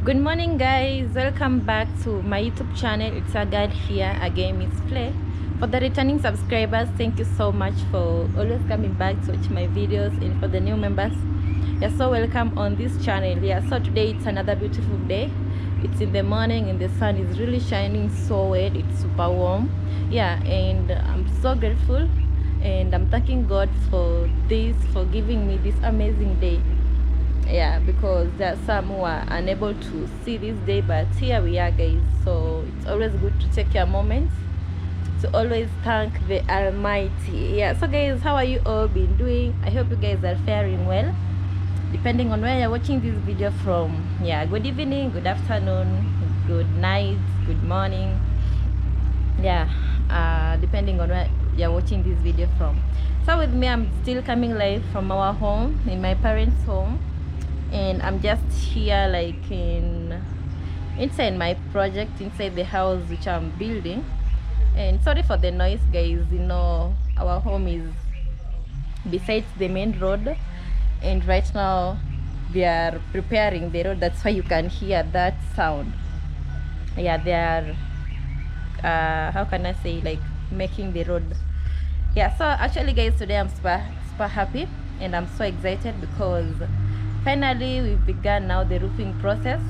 Good morning, guys. Welcome back to my YouTube channel. It's a girl here again, Miss Play. For the returning subscribers, thank you so much for always coming back to watch my videos, and for the new members, you're so welcome on this channel. Yeah, so today it's another beautiful day. It's in the morning and the sun is really shining so well. It's super warm. Yeah, and I'm so grateful, and I'm thanking God for giving me this amazing day. Yeah, because there are some who are unable to see this day, but here we are, guys. So it's always good to take your moments to always thank the Almighty. Yeah, so guys, how are you all been doing? I hope you guys are faring well, depending on where you're watching this video from. Yeah, good evening, good afternoon, good night, good morning. Yeah, depending on where you're watching this video from. So with me, I'm still coming live from our home, in my parents' home, and I'm just here like inside my project, inside the house which I'm building. And sorry for the noise, guys. You know, our home is besides the main road, and right now they are preparing the road. That's why you can hear that sound. Yeah, they are how can I say, like, making the road. Yeah, so actually, guys, today I'm super happy, and I'm so excited because finally we've begun now the roofing process.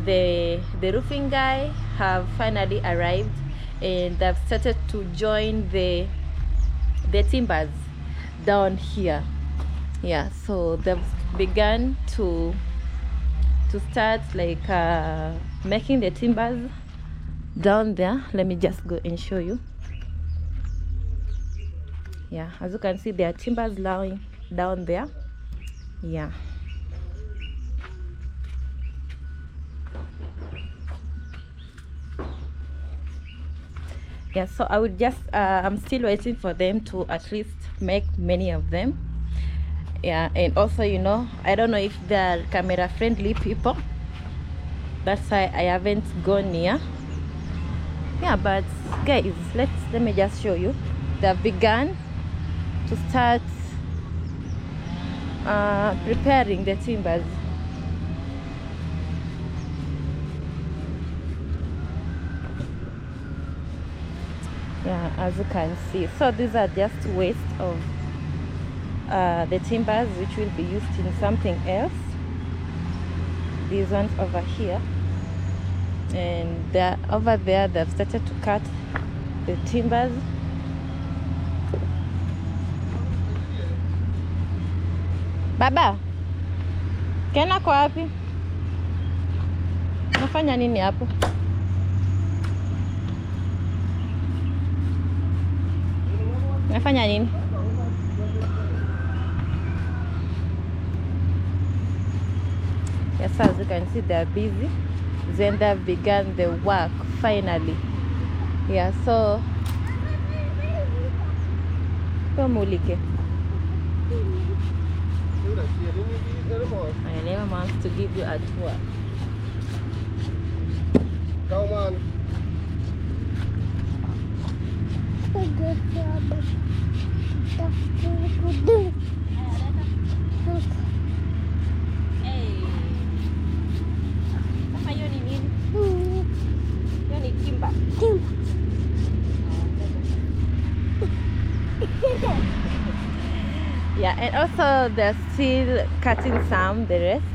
The roofing guy have finally arrived, and they've started to join the timbers down here. Yeah, so they've begun to start like making the timbers down there. Let me just go and show you. Yeah, as you can see, there are timbers lying down there. Yeah. Yeah, so I would just I'm still waiting for them to at least make many of them. Yeah, and also, you know, I don't know if they're camera friendly people, that's why I haven't gone near. Yeah, but guys, let me just show you. They've begun to start preparing the timbers. Yeah, as you can see, so these are just waste of the timbers which will be used in something else. These ones over here, and they're over there. They've started to cut the timbers. Baba, Kena kwa wapi? Nafanya nini hapo? Nafanya nini? Yes, as you can see, they're busy. Then they've begun the work finally. Yeah, so Mulike. I never wants to give you a tour. Come on. Hey. Apa yun ni? Yun ni timba. Yeah, and also they're still cutting some, the rest.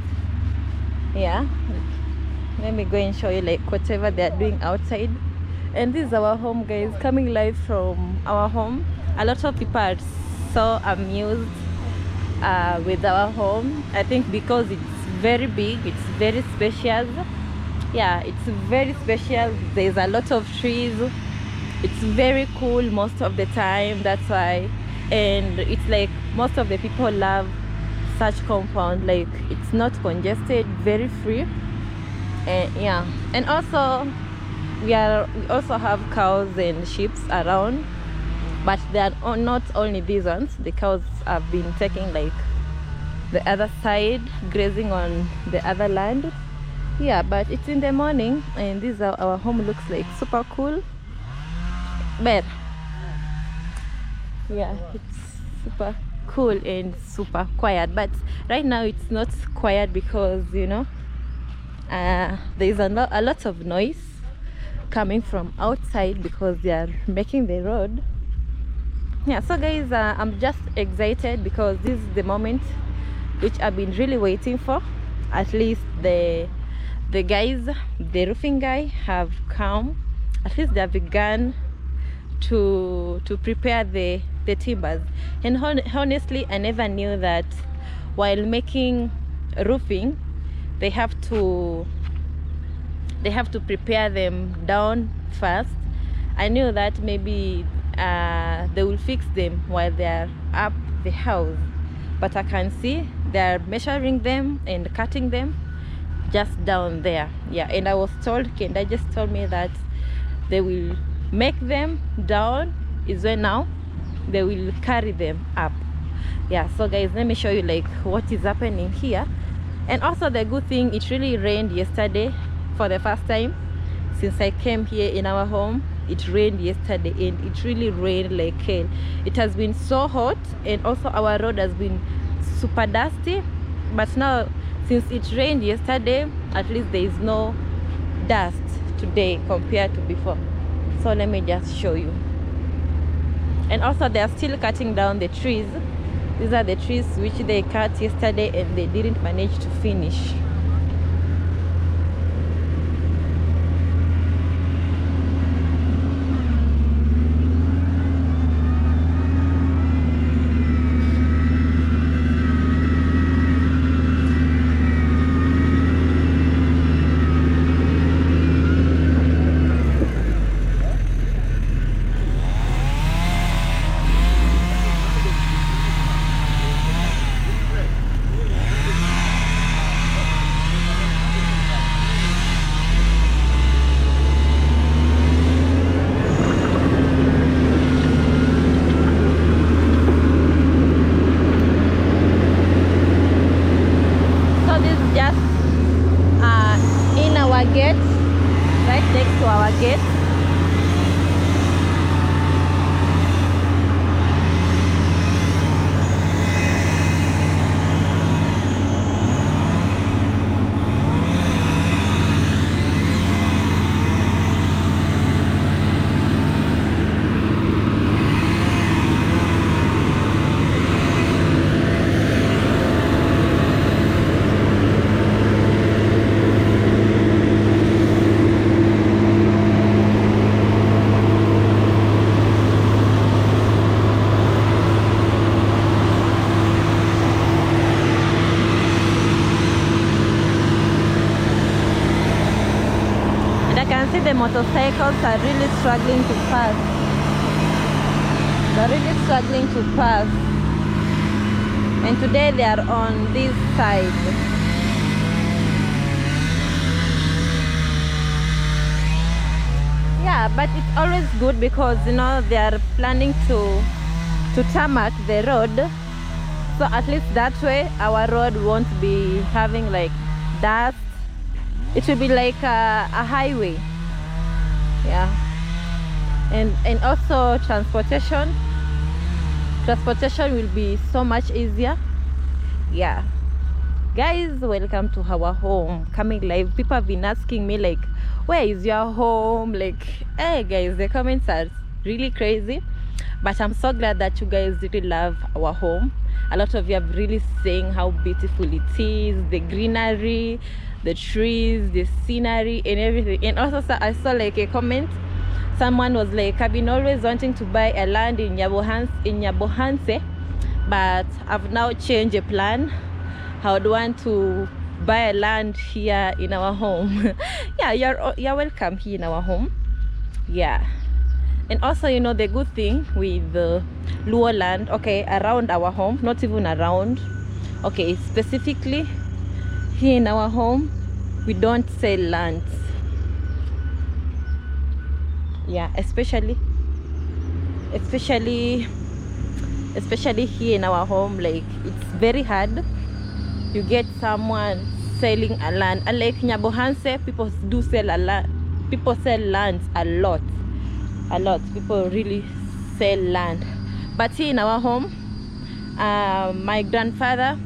Yeah, let me go and show you like whatever they're doing outside. And this is our home, guys, coming live from our home. A lot of people are so amused with our home. I think because it's very big, it's very spacious. Yeah, it's very special. There's a lot of trees. It's very cool most of the time, that's why. And it's like most of the people love such compound. Like, it's not congested, very free. And yeah, and also we also have cows and sheep around, but they are not only these ones. The cows have been taking like the other side, grazing on the other land. Yeah, but it's in the morning, and this is how our home looks like. Super cool. But yeah, it's super cool and super quiet. But right now it's not quiet because, you know, there's a lot of noise coming from outside because they are making the road. Yeah, so guys, I'm just excited because this is the moment which I've been really waiting for. At least the guys, the roofing guy, have come. At least they have begun to prepare the timbers. And honestly, I never knew that while making roofing, they have to prepare them down first. I knew that maybe they will fix them while they are up the house, but I can see they are measuring them and cutting them just down there. Yeah, and I was told, Kenda just told me that they will make them down is when now they will carry them up. Yeah, so guys, let me show you like what is happening here. And also the good thing, it really rained yesterday for the first time since I came here in our home. It rained yesterday, and it really rained like hell. It has been so hot, and also our road has been super dusty. But now, since it rained yesterday, at least there is no dust today compared to before. So let me just show you. And also they are still cutting down the trees. These are the trees which they cut yesterday and they didn't manage to finish. Gate, right next to our gate. The motorcycles are really struggling to pass. They're really struggling to pass. And today they are on this side. Yeah, but it's always good because, you know, they are planning to tarmac the road. So at least that way our road won't be having like dust. It will be like a highway. Yeah, and also transportation will be so much easier. Yeah, guys, welcome to our home, coming live. People have been asking me like, where is your home? Like, hey guys, the comments are really crazy, but I'm so glad that you guys really love our home. A lot of you have really saying how beautiful it is, the greenery, the trees, the scenery and everything. And also I saw like a comment, someone was like, I've been always wanting to buy a land in Nyabohanse, but I've now changed a plan. I would want to buy a land here in our home. Yeah, you're welcome here in our home. Yeah, and also, you know, the good thing with the Luo land, okay, around our home, not even around, Okay, specifically here in our home, we don't sell lands. Yeah, especially here in our home, like it's very hard you get someone selling a land. Unlike Nyabohanse, people do sell a land. People sell lands a lot. People really sell land. But here in our home, my grandfather,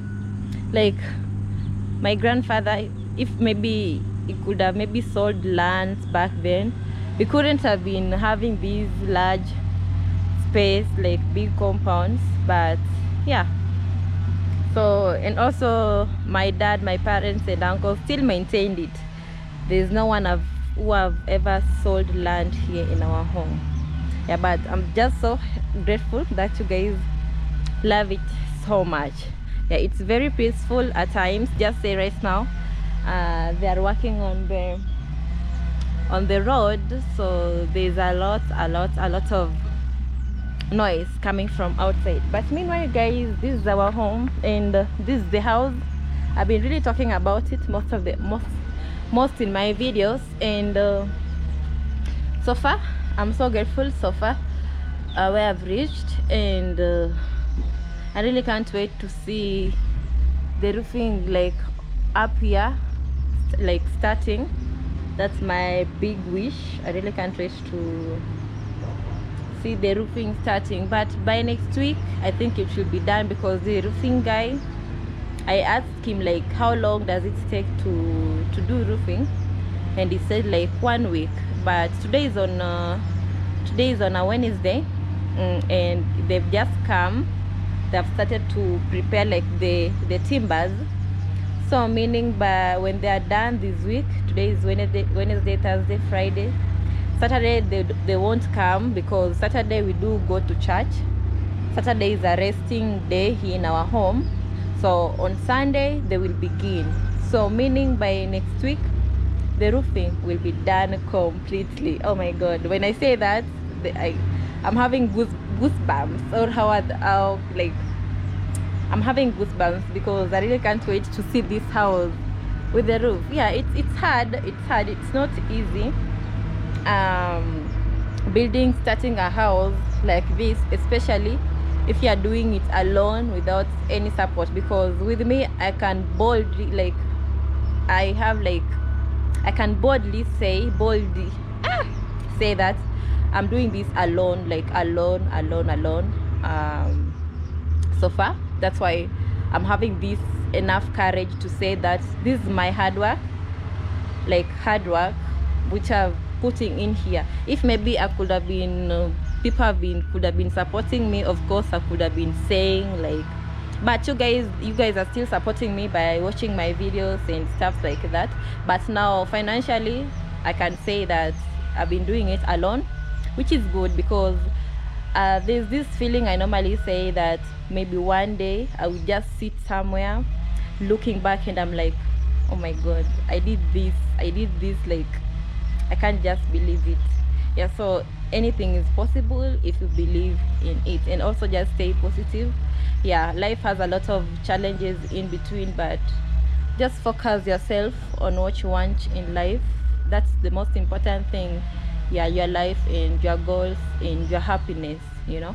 if maybe he could have maybe sold lands back then, we couldn't have been having these large space, like big compounds. But yeah, so, and also my dad, my parents and uncles still maintained it. There's no one who have ever sold land here in our home. Yeah, but I'm just so grateful that you guys love it so much. Yeah, it's very peaceful at times. Just say right now they are working on the road, so there's a lot of noise coming from outside. But meanwhile, guys, this is our home, and this is the house. I've been really talking about it most in my videos, and so far I'm so grateful so far where I've reached, and I really can't wait to see the roofing like up here, like starting. That's my big wish. I really can't wait to see the roofing starting, but by next week I think it should be done, because the roofing guy, I asked him like how long does it take to do roofing, and he said like 1 week. But today is on a Wednesday, and they've just come. They've started to prepare like the timbers, so meaning by when they are done this week, today is Wednesday, Thursday, Friday, Saturday they won't come, because Saturday we do go to church. Saturday is a resting day here in our home, so on Sunday they will begin. So meaning by next week the roofing will be done completely. Oh my god, when I say that, I'm having goosebumps, or how like I'm having goosebumps, because I really can't wait to see this house with the roof. Yeah, it's hard. It's not easy starting a house like this, especially if you are doing it alone without any support. Because with me, I can boldly say that I'm doing this alone, like alone. So far, that's why I'm having this enough courage to say that this is my hard work, which I've putting in here. If maybe I could have been could have been supporting me, of course I could have been saying like, but you guys are still supporting me by watching my videos and stuff like that. But now financially I can say that I've been doing it alone, which is good, because there's this feeling I normally say that maybe one day I will just sit somewhere looking back and I'm like, oh my god, I did this, like I can't just believe it. Yeah, so anything is possible if you believe in it, and also just stay positive. Yeah, life has a lot of challenges in between, but just focus yourself on what you want in life. That's the most important thing. Yeah, your life and your goals and your happiness, yeah.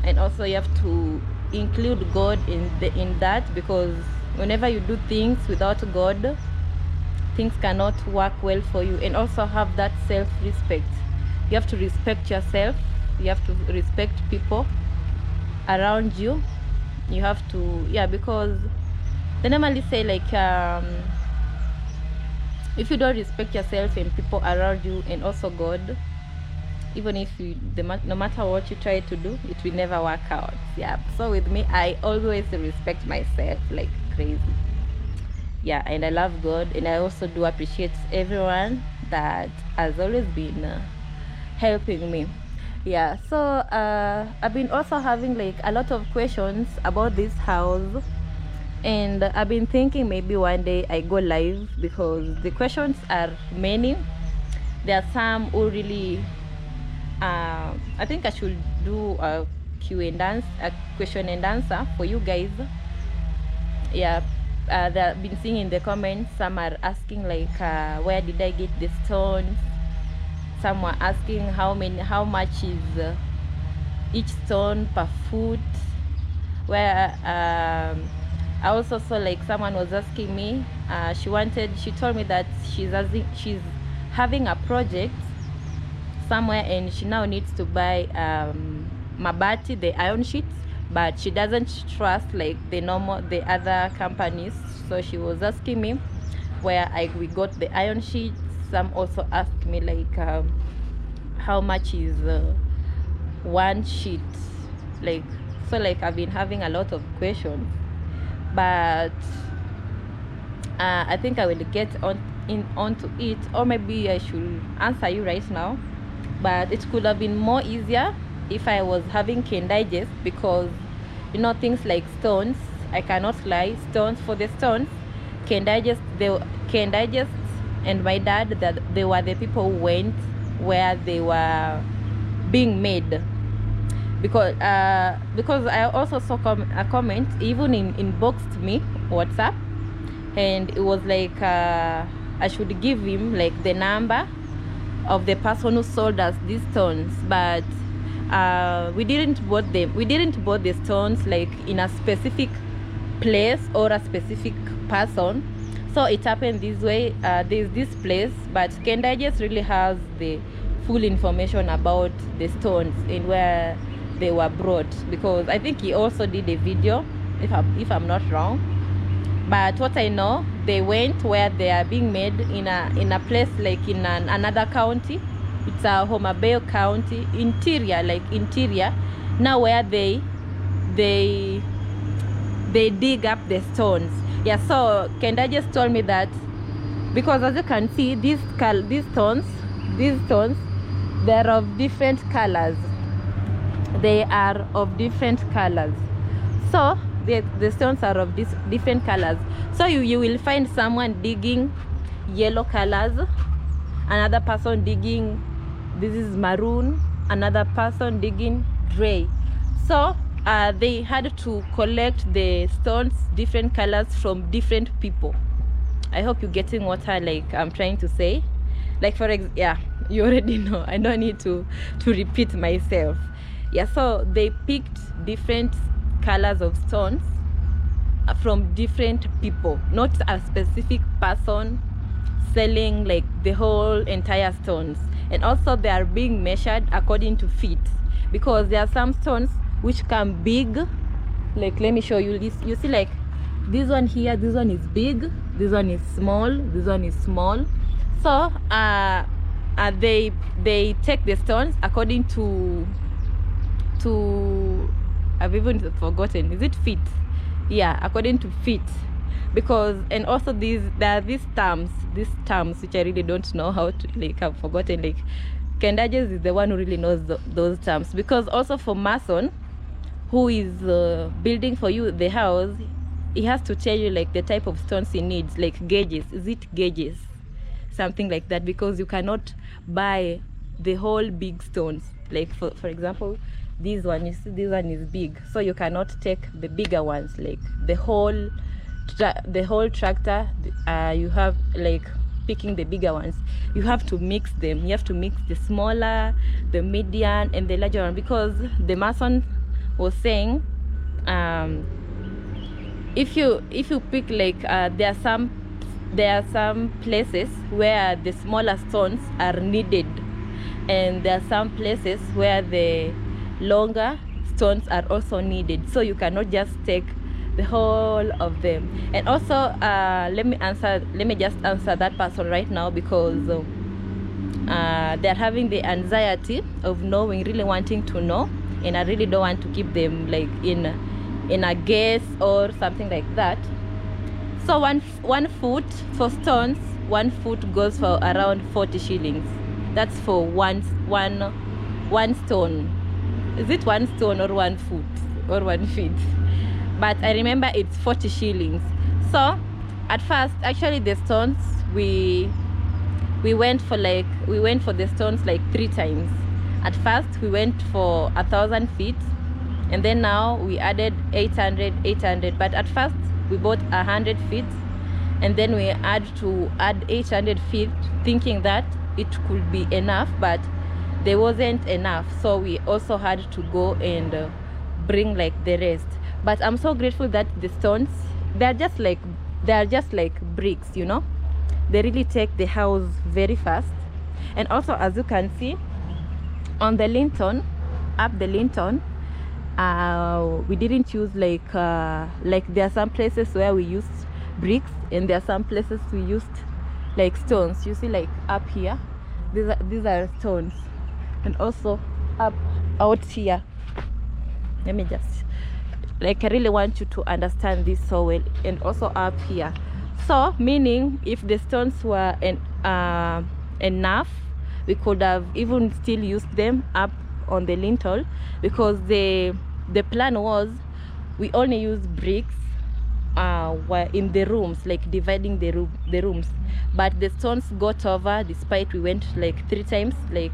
And also you have to include God in that, because whenever you do things without God, things cannot work well for you. And also have that self-respect. You have to respect yourself. You have to respect people around you. You have to, yeah, because they normally say like if you don't respect yourself and people around you and also God, even if no matter what you try to do, it will never work out. Yeah, so with me, I always respect myself like crazy. Yeah, and I love God, and I also do appreciate everyone that has always been helping me. Yeah, so I've been also having like a lot of questions about this house, and I've been thinking maybe one day I go live, because the questions are many. There are some who really I think I should do a question and answer for you guys, yeah, they've been seeing in the comments, some are asking like where did I get the stones. Some were asking how much is each stone per foot. Where I also saw like someone was asking me, she told me that she's having a project somewhere and she now needs to buy mabati, the iron sheets, but she doesn't trust like the other companies. So she was asking me where we got the iron sheets. Some also asked me like how much is one sheet, like, so like I've been having a lot of questions, but I think I will get onto it, or maybe I should answer you right now. But it could have been more easier if I was having Kendigest, because you know, things like stones, I cannot lie, for the stones, Kendigest and my dad, that they were the people who went where they were being made. Because I also saw a comment even inboxed me WhatsApp, and it was like I should give him like the number of the person who sold us these stones, but we didn't bought the stones like in a specific place or a specific person. So it happened this way. There's this place, but Kendigest really has the full information about the stones and where they were brought, because I think he also did a video, if I'm not wrong. But what I know, they went where they are being made in a place like in another county. It's a Homa Bay County, interior. Now where they dig up the stones. Yeah, so Kendigest told me that, because as you can see, these stones, they're of different colors. They are of different colors. So the stones are of different colors. So you will find someone digging yellow colors, another person digging, this is maroon, another person digging gray. So they had to collect the stones, different colors, from different people. I hope you're getting what I'm trying to say. Like yeah, you already know, I don't need to repeat myself. Yeah, so they picked different colors of stones from different people, not a specific person selling like the whole entire stones. And also they are being measured according to feet, because there are some stones which come big. Like, let me show you this. You see, like this one here, this one is big, this one is small, this one is small. So they take the stones according to I've even forgotten, is it feet? Yeah, according to feet. Because, and also there are these terms which I really don't know how to, like, I've forgotten. Like, Kendigest is the one who really knows those terms, because also for mason who is building for you the house, he has to tell you like the type of stones he needs, like gauges. Is it gauges? Something like that, because you cannot buy the whole big stones. Like for example, this one, you see, this one is big, so you cannot take the bigger ones, like the whole tractor. You have like picking the bigger ones, you have to mix them. You have to mix the smaller, the medium, and the larger one, because the mason was saying if you pick like there are some places where the smaller stones are needed, and there are some places where the longer stones are also needed. So you cannot just take the whole of them. And also let me just answer that person right now, because they're having the anxiety of knowing, really wanting to know, and I really don't want to keep them like in a guess or something like that. So one foot for stones, 1 foot goes for around 40 shillings. That's for one stone. Is it 1 stone or 1 foot or 1 feet? But I remember it's 40 shillings. So at first, actually, the stones, we went for the stones like 3 times. At first we went for 1,000 feet, and then now we added 800. But at first we bought 100 feet, and then we had to add 800 feet, thinking that it could be enough, but there wasn't enough, so we also had to go and bring like the rest. But I'm so grateful that the stones, they're just like bricks, you know. They really take the house very fast. And also, as you can see on the lintel, up the lintel, we didn't use like there are some places where we used bricks, and there are some places we used like stones. You see, like up here, these are stones. And also out here, let me just, like, I really want you to understand this so well. And also up here, so meaning if the stones were enough, we could have even still used them up on the lintel, because the plan was we only use bricks were in the rooms, like dividing the rooms. But the stones got over, despite we went like 3 times, like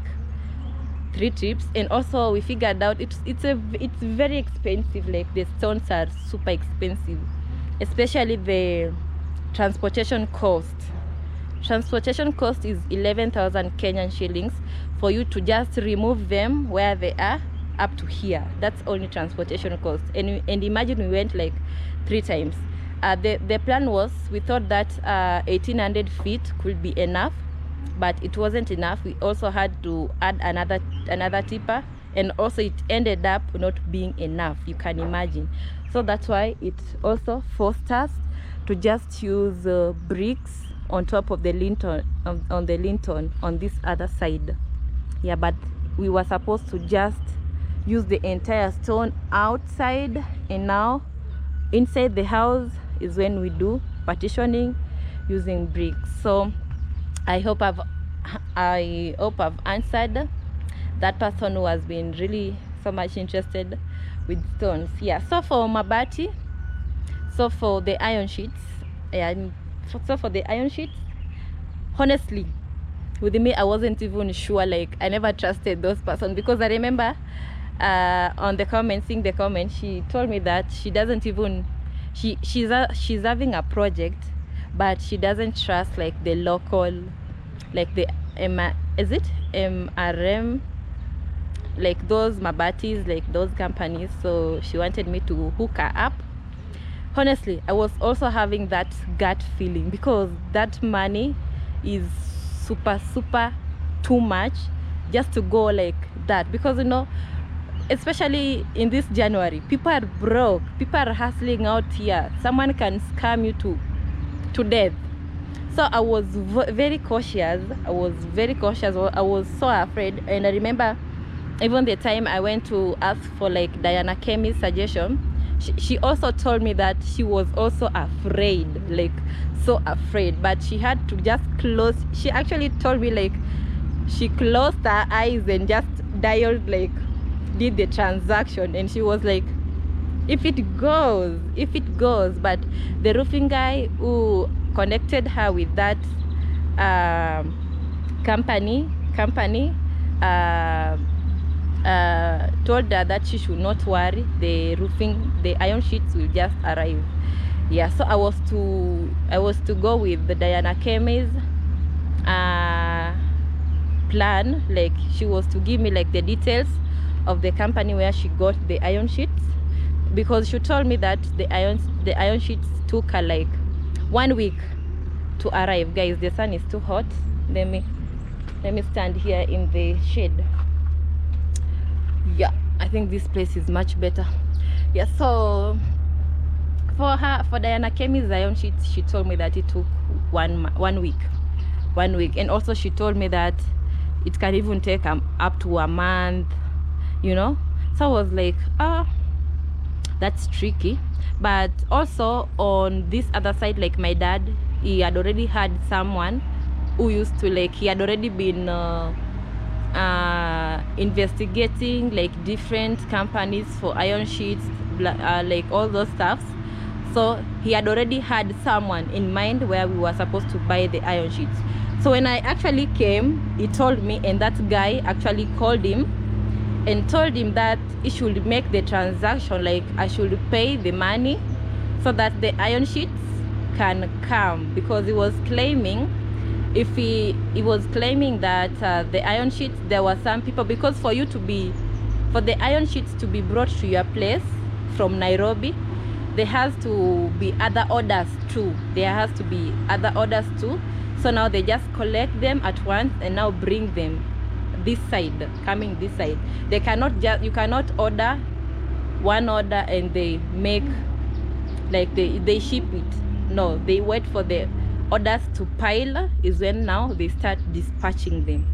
3 trips. And also we figured out it's very expensive. Like, the stones are super expensive, especially the transportation cost. Transportation cost is 11,000 Kenyan shillings for you to just remove them where they are up to here. That's only transportation cost. And imagine we went like 3 times. The plan was, we thought that 1800 feet could be enough, but it wasn't enough. We also had to add another tipper, and also it ended up not being enough, you can imagine. So that's why it also forced us to just use bricks on top of the lintel, on the lintel on this other side. Yeah, but we were supposed to just use the entire stone outside, and now inside the house is when we do partitioning using bricks. So I hope I've answered that person who has been really so much interested with stones. Yeah, so for mabati, so for the iron sheets, and so for the iron sheets, honestly, with me, I wasn't even sure. Like, I never trusted those person, because I remember on the comment, seeing the comment, she told me that she doesn't even, she's having a project, but she doesn't trust like the local, like the MRM, like those mabatis, like those companies. So she wanted me to hook her up. Honestly, I was also having that gut feeling, because that money is super too much just to go like that. Because, you know, especially in this January, people are broke, people are hustling out here. Someone can scam you to death. So I was very cautious. I was so afraid. And I remember even the time I went to ask for like Diana Kemi's suggestion, she also told me that she was also afraid, like so afraid, but she had to just close. She actually told me like she closed her eyes and just dialed, like did the transaction, and she was like, if it goes. But the roofing guy who connected her with that company told her that she should not worry, the iron sheets will just arrive. Yeah, so I was to go with the Diana Kemi's plan. Like, she was to give me like the details of the company where she got the iron sheets, because she told me that the iron sheets took her like 1 week to arrive. Guys, the sun is too hot. Let me stand here in the shade. Yeah, I think this place is much better. Yeah, so for Diana Kemi's iron sheets, she told me that it took one week. And also she told me that it can even take up to a month, you know. So I was like, that's tricky. But also on this other side, like my dad, he had already had someone who used to, like, he had already been investigating like different companies for iron sheets, like all those stuffs. So he had already had someone in mind where we were supposed to buy the iron sheets. So when I actually came, he told me, and that guy actually called him and told him that he should make the transaction, like I should pay the money so that the iron sheets can come, because he was claiming, if he was claiming that the iron sheets, there were some people, because for the iron sheets to be brought to your place from Nairobi, there has to be other orders too. So now they just collect them at once and now bring them this side, coming this side. They cannot just, you cannot order one order and they make like they ship it. No, they wait for the orders to pile, is when now they start dispatching them.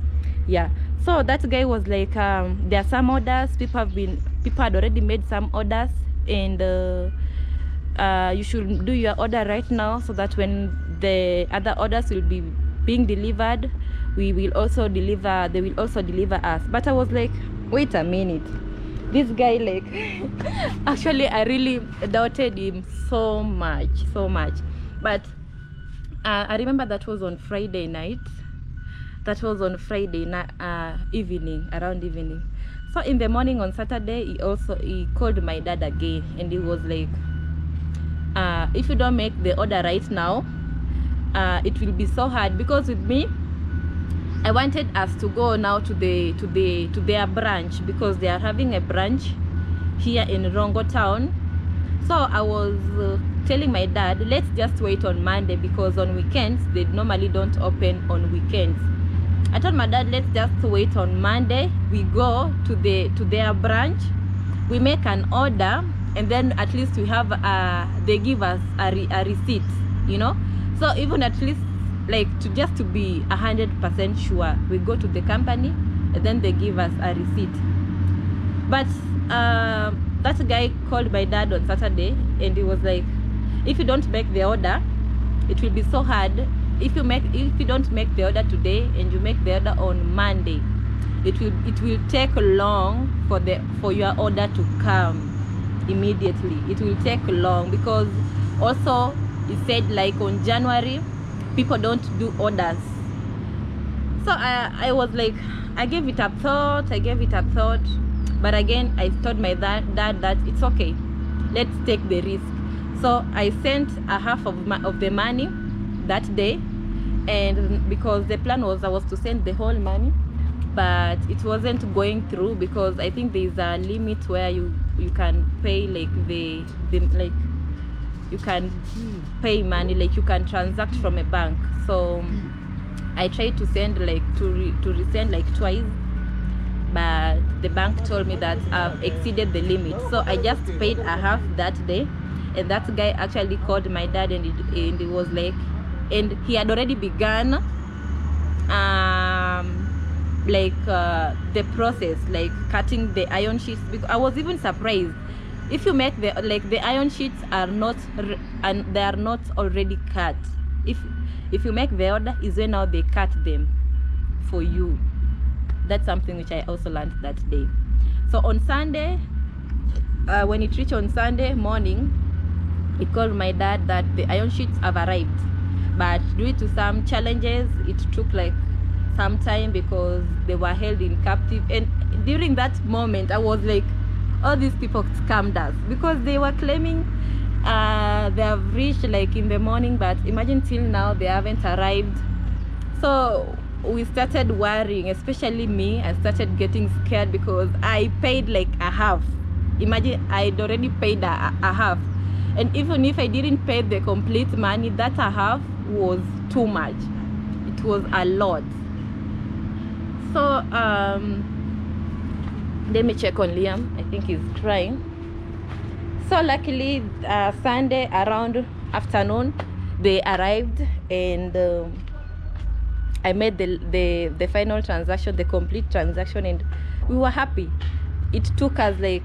Yeah, so that guy was like, there are some orders, people had already made some orders, and you should do your order right now, so that when the other orders will be being delivered, they will also deliver us. But I was like, wait a minute, this guy, like actually I really doubted him so much. But I remember that was on Friday night. Evening, around evening. So in the morning on Saturday, he called my dad again, and he was like, if you don't make the order right now, it will be so hard, because with me, I wanted us to go now to their branch, because they are having a branch here in Rongo town. So I was telling my dad, let's just wait on Monday, because on weekends they normally don't open on weekends. I told my dad, let's just wait on Monday, we go to their branch, we make an order, and then at least we have they give us a receipt, you know. So even at least, like, to be 100% sure, we go to the company and then they give us a receipt. But that guy called my dad on Saturday, and he was like, if you don't make the order, it will be so hard. If you don't make the order today and you make the order on Monday, it will take long for your order to come immediately. It will take long, because also he said, like, on January people don't do orders. So I was like, I gave it a thought, but again I told my dad that it's okay, let's take the risk. So I sent a half of the money that day, and because the plan was I was to send the whole money, but it wasn't going through, because I think there's a limit where you can pay, like, like you can pay money, like you can transact from a bank. So I tried to send, like, to resend like twice, but the bank told me that I've exceeded the limit. So I just paid a half that day, and that guy actually called my dad, and he was like, and he had already begun the process, like cutting the iron sheets. Because I was even surprised, if you make the iron sheets are not and they are not already cut, if you make the order, is when now they cut them for you. That's something which I also learned that day. So on Sunday, when it reached on Sunday morning, he called my dad that the iron sheets have arrived, but due to some challenges, it took like some time, because they were held in captive. And during that moment, I was like, all these people scammed us, because they were claiming they have reached like in the morning, but imagine till now they haven't arrived. So we started worrying, especially me. I started getting scared, because I paid like a half. Imagine, I'd already paid a half, and even if I didn't pay the complete money, that a half was too much. It was a lot. So let me check on Liam. I think he's crying. So luckily, Sunday around afternoon, they arrived, and I made the final transaction, the complete transaction, and we were happy. It took us like,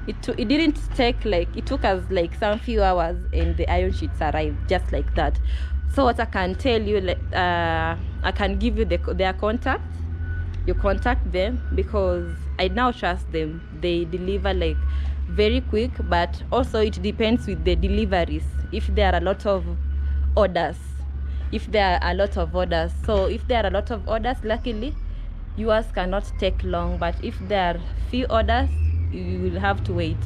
it didn't take like, it took us like some few hours, and the iron sheets arrived just like that. So what I can tell you, I can give you their contact. You contact them, because I now trust them. They deliver like very quick, but also it depends with the deliveries. If there are a lot of orders, so if there are a lot of orders, luckily yours cannot take long, but if there are few orders, you will have to wait.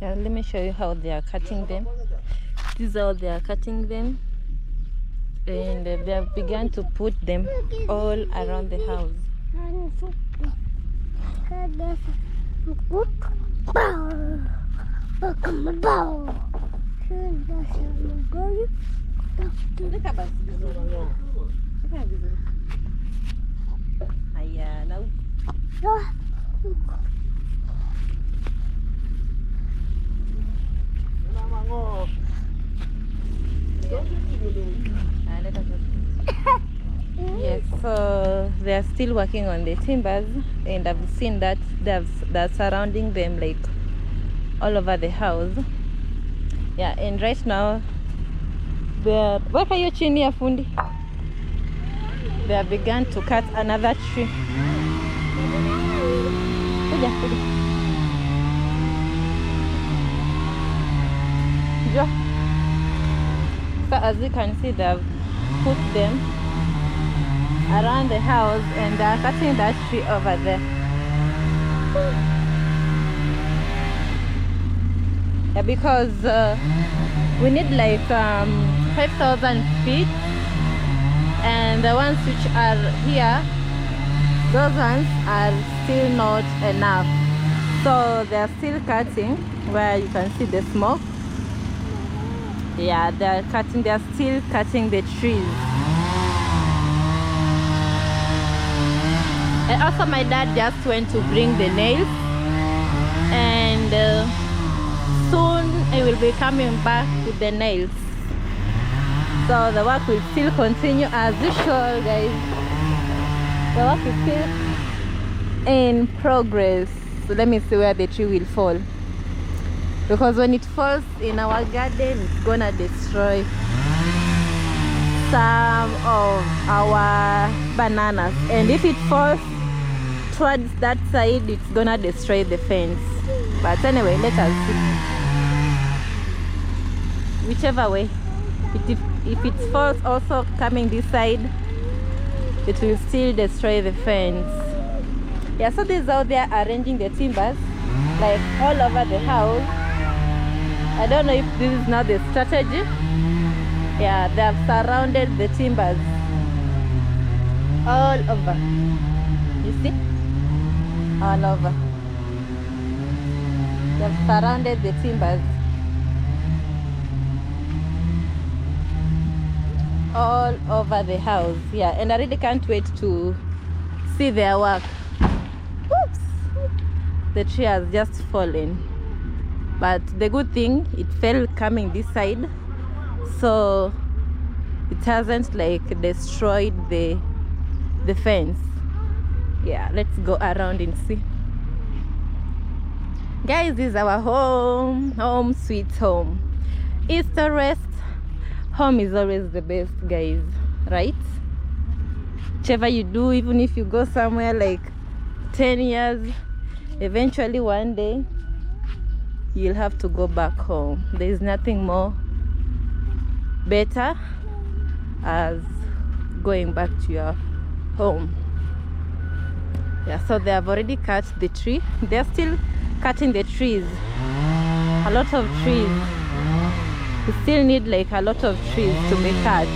Yeah, let me show you how they are cutting them. This is how they are cutting them, and they have begun to put them all around the house. Aya, now. Yes, so they are still working on the timbers, and I've seen that they're surrounding them like all over the house. Yeah, and right now they're weka hiyo chini ya fundi. They have begun to cut another tree. Kuja. So as you can see, they've put them around the house, and they're cutting that tree over there. Yeah, because we need like 5,000 feet, and the ones which are here, those ones are still not enough. So they're still cutting where you can see the smoke. Yeah, they're still cutting the trees. And also my dad just went to bring the nails, and soon I will be coming back with the nails. So the work will still continue as usual, guys. The work is still in progress. So let me see where the tree will fall, because when it falls in our garden, it's gonna destroy some of our bananas, and if it falls towards that side, it's gonna destroy the fence. But anyway, let us see. Whichever way, if it falls also coming this side, it will still destroy the fence. Yeah, so this is how they are arranging the timbers, like all over the house. I don't know if this is now the strategy. Yeah, they have surrounded the timbers all over. You see? All over. They have surrounded the timbers all over the house. Yeah, and I really can't wait to see their work. Oops! The tree has just fallen. But the good thing, it fell coming this side, so it hasn't like destroyed the fence. Yeah, let's go around and see. Guys, this is our home sweet home. East or west, home is always the best, guys, right? Whichever you do, even if you go somewhere like 10 years, eventually one day you'll have to go back home. There is nothing more better as going back to your home. Yeah, so they have already cut the tree. They're still cutting the trees, a lot of trees. We still need like a lot of trees to be cut.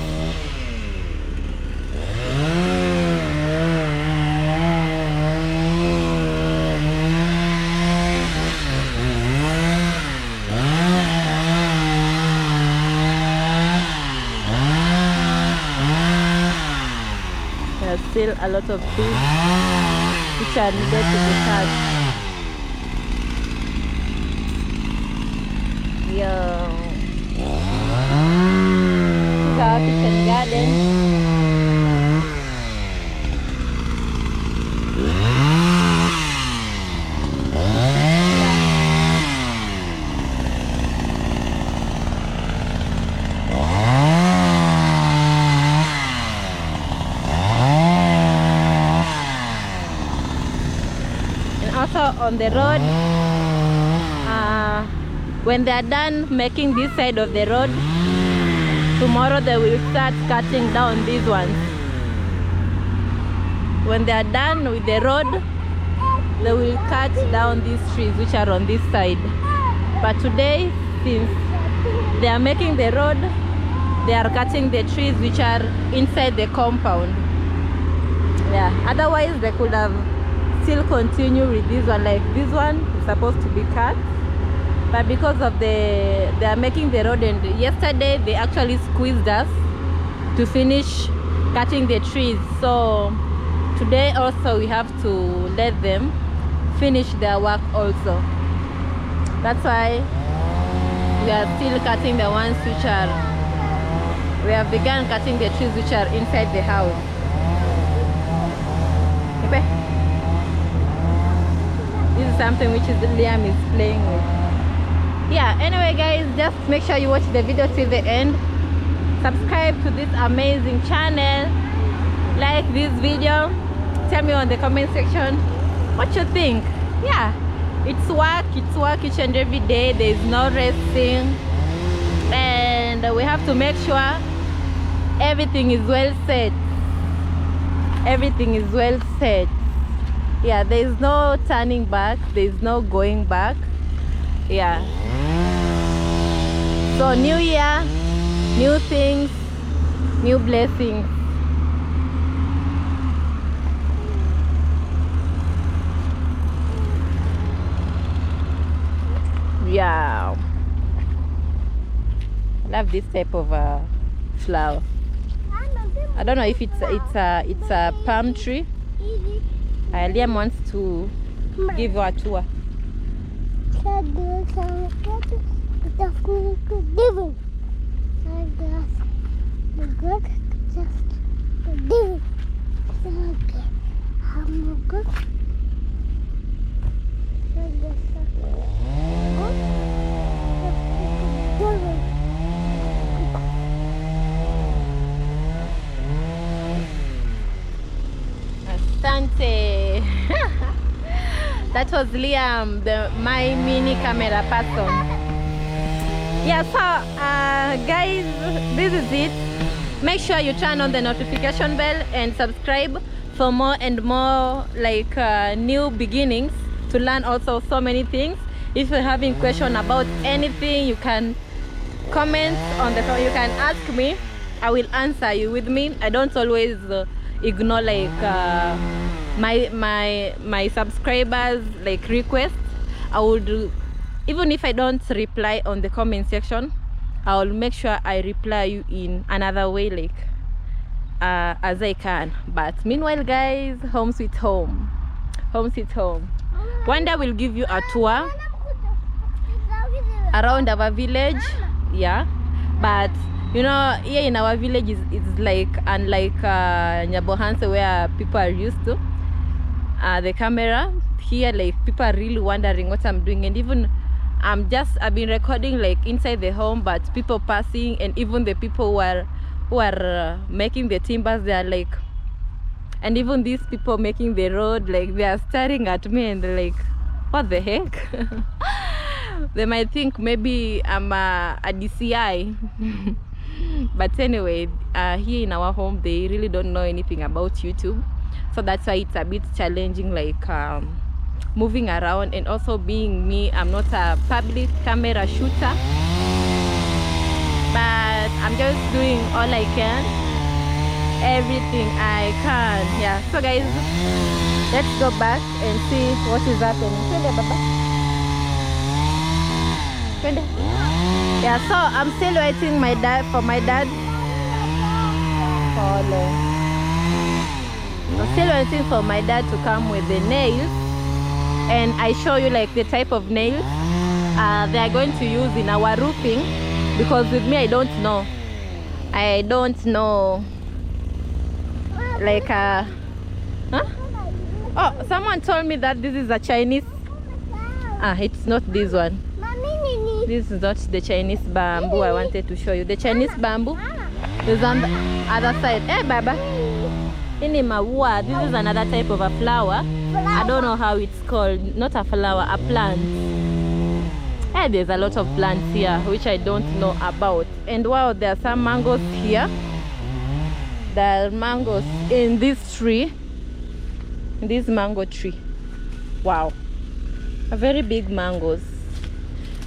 There's still a lot of trees which are needed to be cut. Yo. This is our kitchen garden. Also on the road, when they are done making this side of the road, tomorrow they will start cutting down these ones. When they are done with the road, they will cut down these trees which are on this side. But today, since they are making the road, they are cutting the trees which are inside the compound. Yeah, otherwise they could have still continued with this one. Like this one is supposed to be cut, but because of they are making the road, and yesterday they actually squeezed us to finish cutting the trees. So today also we have to let them finish their work also. That's why we are still cutting the ones which are, we have begun cutting the trees which are inside the house. Okay. This is something which Liam is playing with. Yeah, anyway guys, just make sure you watch the video till the end. Subscribe to this amazing channel. Like this video. Tell me on the comment section what you think. Yeah, it's work each and every day. There is no resting, and we have to make sure everything is well set. Everything is well set. Yeah, there is no turning back, there is no going back. Yeah, so new year, new things, new blessings. Yeah, I love this type of flower. I don't know if it's a palm tree. Liam wants to give you a tour. Asante. That was Liam, my mini camera person. Yeah, so guys, this is it. Make sure you turn on the notification bell and subscribe for more and more like new beginnings, to learn also so many things. If you're having question about anything, you can comment on the phone. You can ask me, I will answer you. With me, I don't always ignore like my subscribers like requests. I would, even if I don't reply on the comment section, I'll make sure I reply you in another way, like as I can. But meanwhile guys, home sweet home, home sweet home. One day we'll give you a tour around our village. Yeah, but you know, here in our village it's like unlike Nyabohanse, where people are used to the camera. Here like people are really wondering what I'm doing, and even I've been recording like inside the home, but people passing, and even the people who are making the timbers, they are like, and even these people making the road, like they are staring at me and they're like, what the heck? They might think maybe I'm a DCI. But anyway, here in our home they really don't know anything about YouTube, so that's why it's a bit challenging, like moving around. And also being me, I'm not a public camera shooter, but I'm just doing all I can, everything I can. Yeah, so guys, let's go back and see what is happening. Yeah, so I'm still waiting for my dad. I'm still waiting for my dad to come with the nails, and I show you like the type of nails they are going to use in our roofing, because with me I don't know like oh, someone told me that this is a Chinese. It's not this one. This is not the Chinese bamboo I wanted to show you. The Chinese bamboo is on the other side. Hey baba, ini maua. This is another type of a flower. I don't know how it's called. Not a flower, a plant. Hey, there's a lot of plants here which I don't know about. And wow, there are some mangoes here. There are mangoes in this tree, in this mango tree. Wow, a very big mangoes.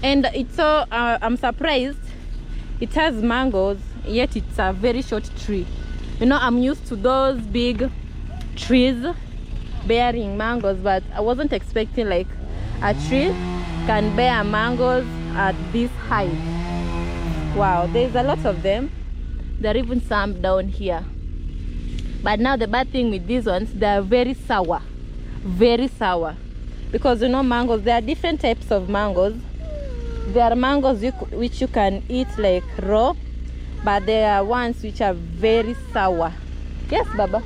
And it's so I'm surprised it has mangoes, yet it's a very short tree. You know, I'm used to those big trees bearing mangoes, but I wasn't expecting like a tree can bear mangoes at this height. Wow, there's a lot of them. There are even some down here. But now the bad thing with these ones, they are very sour. Very sour. Because you know mangoes, there are different types of mangoes. There are mangoes which you can eat like raw, but there are ones which are very sour. Yes, Baba?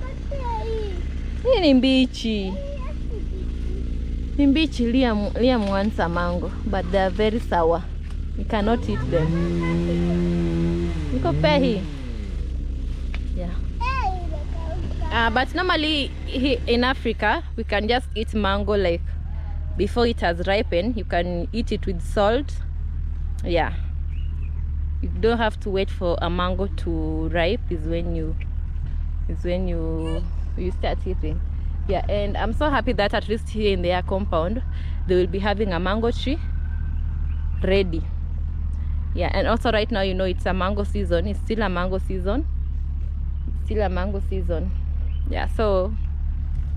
Hii ni mbichi. Ni mbichi. Liam wants a mango, but they are very sour. You cannot eat them. Niko pehi. Yeah. But normally in Africa, we can just eat mango like before it has ripened. You can eat it with salt. Yeah. You don't have to wait for a mango to ripe. Is when you start eating. Yeah, and I'm so happy that at least here in their compound they will be having a mango tree ready. Yeah, and also right now, you know, it's a mango season. It's still a mango season. Yeah, so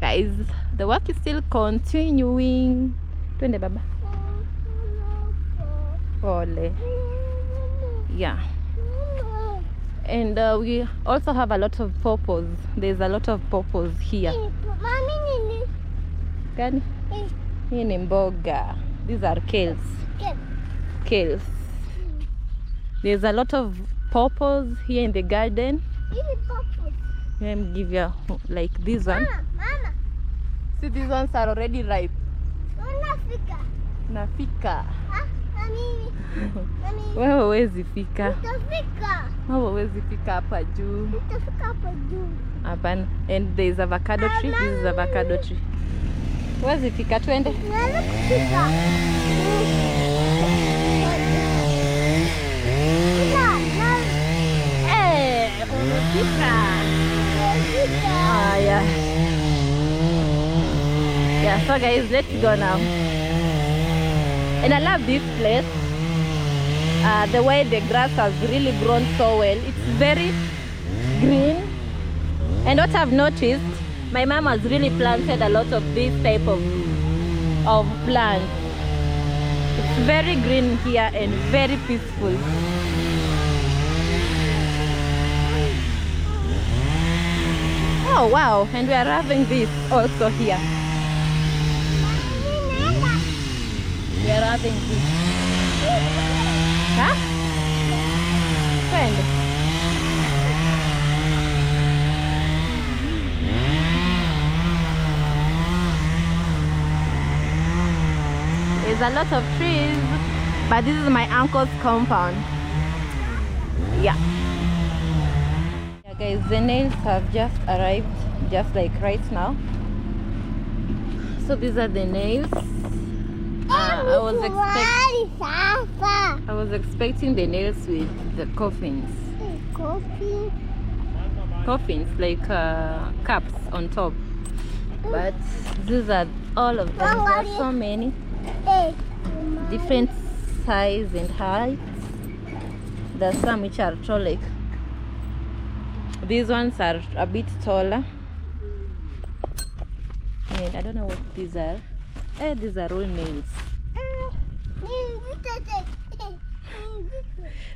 guys, the work is still continuing. Twende baba. Ole. Yeah. And we also have a lot of pawpaws. There's a lot of pawpaws here. Gani? Hii ni mboga. These are kales. Kales. There's a lot of pawpaws here in the garden. Let me give you like this one. Mama. See, these ones are already ripe. Nafika. Wewe huwezi fika. Wewe huwezi fika hapa juu. Hapana. And there is avocado tree. This is avocado tree. Huwezi fika, twende. Yeah, so guys, let's go now. And I love this place. The way the grass has really grown so well. It's very green. And what I've noticed, my mom has really planted a lot of this type of plants. It's very green here and very peaceful. Oh wow, and we are having this also here. We are having this. Huh? Friend. There's a lot of trees, but this is my uncle's compound. Yeah. Guys, the nails have just arrived, just like right now. So these are the nails. I was expecting the nails with the coffins. Coffins like caps on top, but these are all of them. There are so many different size and heights. There are some which are tall, like these ones are a bit taller. And I don't know what these are. These are all nails.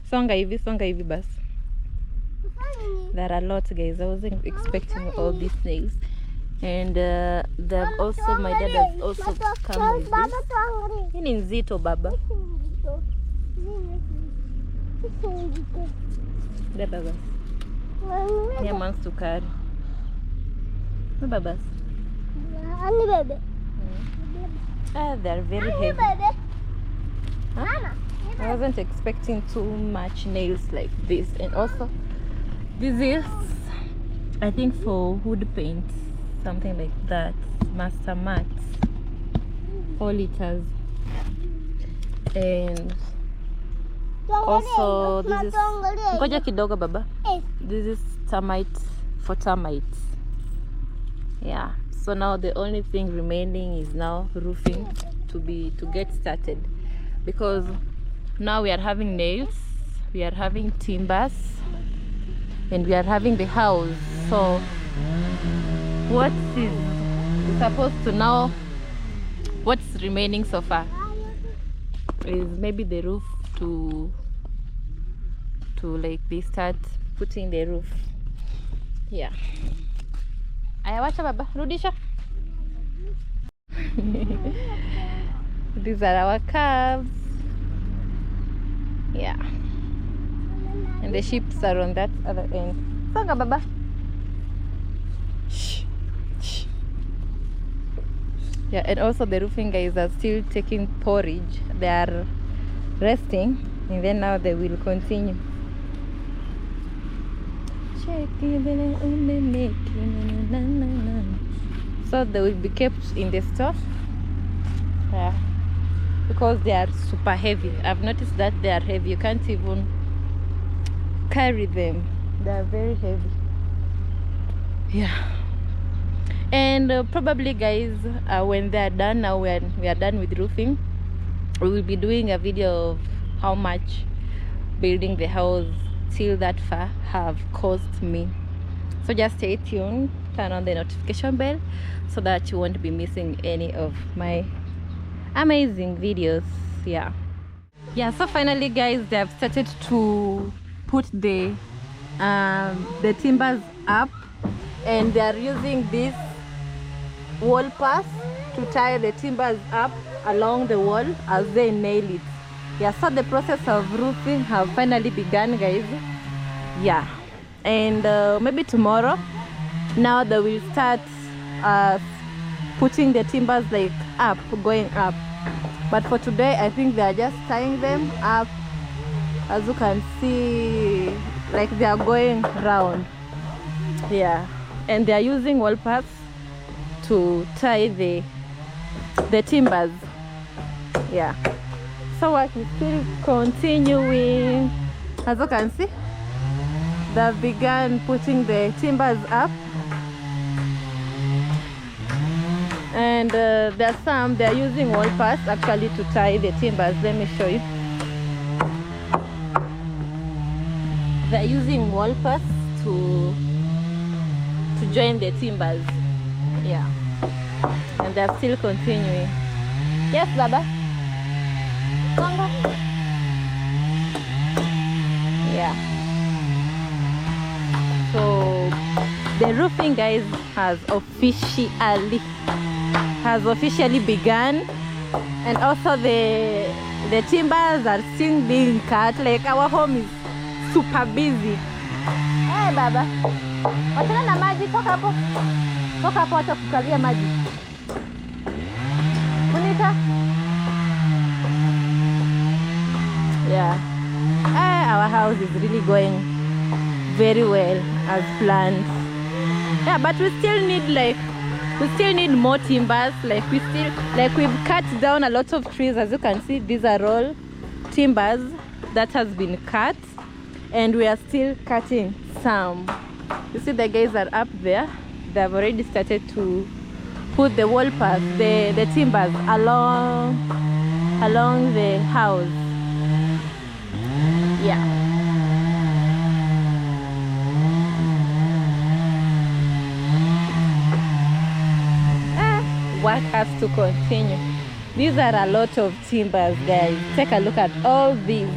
Songa hivi bas. There are a lot, guys. I wasn't expecting all these nails. And they've also, my dad has also come with this. Hii ni nzito baba. Beba bas. Ni amongst to carry. Beba bas. They're very heavy. Huh? I wasn't expecting too much nails like this. And also, this is, I think, for wood paint, something like that. Master mats, 4 liters. And also, this is ngoja kidogo baba. This is termite for termites. Yeah. So now the only thing remaining is now roofing to get started, because Now we are having nails, we are having timbers, and we are having the house. So what is supposed to now, what's remaining so far is maybe the roof, to like they start putting the roof. Yeah. Aya, wacha baba, rudisha. These are our calves. Yeah. And the sheep are on that other end. Songa baba. Shh. Shh. Yeah, and also the roofing guys are still taking porridge. They are resting, and then now they will continue. So they will be kept in the store. Yeah, because they are super heavy. I've noticed that they are heavy. You can't even carry them. They are very heavy. Yeah. And probably guys, when they are done, now when we are done with roofing, we will be doing a video of how much building the house till that far have cost me. So just stay tuned, turn on the notification bell so that you won't be missing any of my amazing videos. Yeah, so finally guys, they have started to put the timbers up, and they are using this wall pass to tie the timbers up along the wall as they nail it. Yeah, so the process of roofing have finally begun guys. Yeah, and maybe tomorrow now they will start putting the timbers like up, going up. But for today I think they are just tying them up. As you can see, like they are going round. Yeah, and they are using wall paths to tie the timbers. Yeah, so work is still continuing. As you can see, they've begun putting the timbers up, and there's some they're using wall paths actually to tie the timbers. Let me show you. They're using wall paths to join the timbers. Yeah, and they're still continuing. Yes, Baba. Congo. Yeah. So the roofing guys has officially begun, and also the timbers are still being cut. Like our home is super busy. Hey Baba, wachana na maji, toka hapo. Toka hapo, acha kukalia maji. Monica. Yeah. Our house is really going very well as planned. Yeah, but we still need more timbers. We've cut down a lot of trees. As you can see, these are all timbers that has been cut, and we are still cutting some. You see the guys are up there. They have already started to put the wall path, the timbers along the house. Yeah. Work has to continue. These are a lot of timbers guys. Take a look at all these,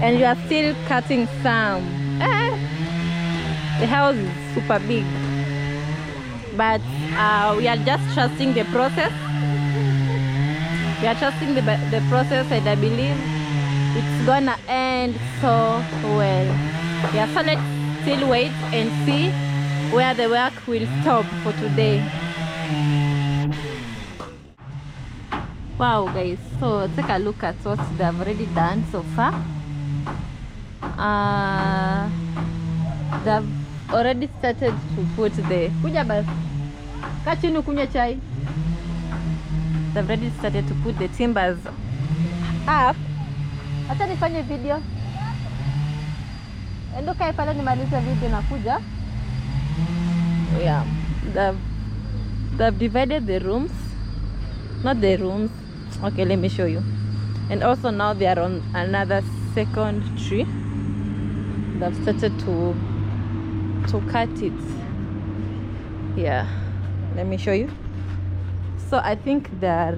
and you are still cutting some. The house is super big, but we are just trusting the process. We are trusting the process, and I believe it's gonna end so well. Yeah, so let's still wait and see where the work will stop for today. Wow guys, so take a look at what they have already done so far. They've already started to put the they've already started to put the timbers up. Acha nifanye video. Endo kai pale nimalize video na kuja. Yeah, they've divided the rooms. Not the rooms. Okay, let me show you. And also now they are on another second tree. They've started to cut it. Yeah, let me show you. So I think they're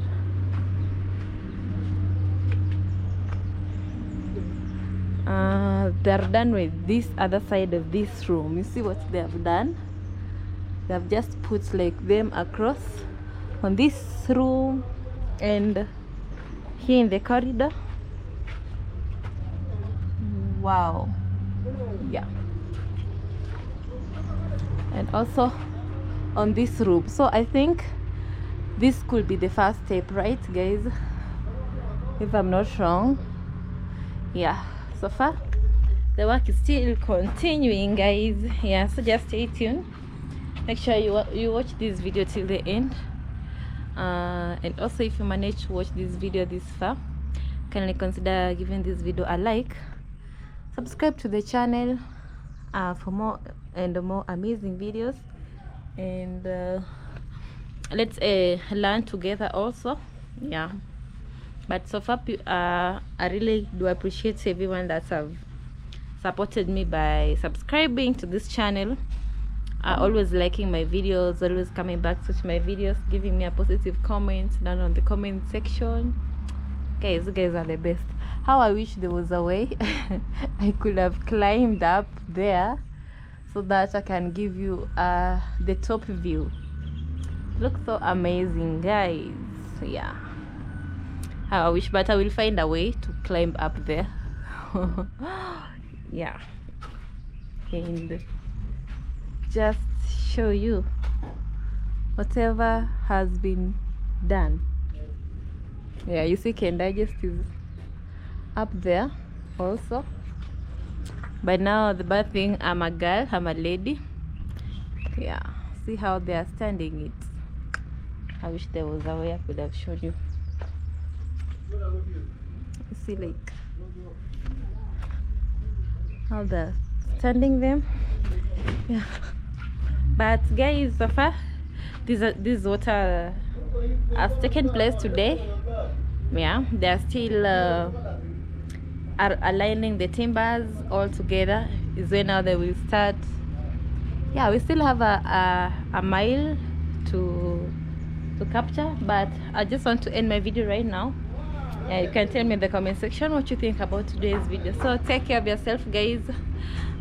done with this other side of this room. You see what they have done? They've just put like them across on this room and here in the corridor. Wow. Yeah. And also on this room. So I think this could be the first step, right guys, if I'm not wrong. Yeah, so far the work is still continuing, guys. Yeah, so just stay tuned. Make sure you watch this video till the end, and also if you manage to watch this video this far, kindly consider giving this video a like, subscribe to the channel for more and more amazing videos, and let's learn together also. Yeah, but so far I really do appreciate everyone that have supported me by subscribing to this channel, always liking my videos, always coming back to my videos, giving me a positive comment down on the comment section. Guys, you guys are the best. How I wish there was a way I could have climbed up there so that I can give you the top view. Looks so amazing, guys. Yeah, how I wish, but I will find a way to climb up there. Yeah, and just show you whatever has been done. Yeah, you see Kendai just is up there also. But now the bad thing, I'm a girl, I'm a lady. Yeah, see how they are standing it. I wish there was a way I could have shown you. You see like how they're standing them. Yeah, but guys, so far this water has taken place today. Yeah, they are still are aligning the timbers all together. Is when now they will start. Yeah, we still have a mile to capture, but I just want to end my video right now. Yeah, you can tell me in the comment section what you think about today's video. So take care of yourself, guys,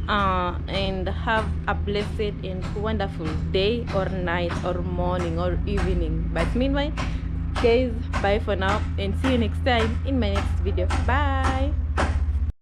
and have a blessed and wonderful day or night or morning or evening. But meanwhile, guys, bye for now and see you next time in my next video. Bye.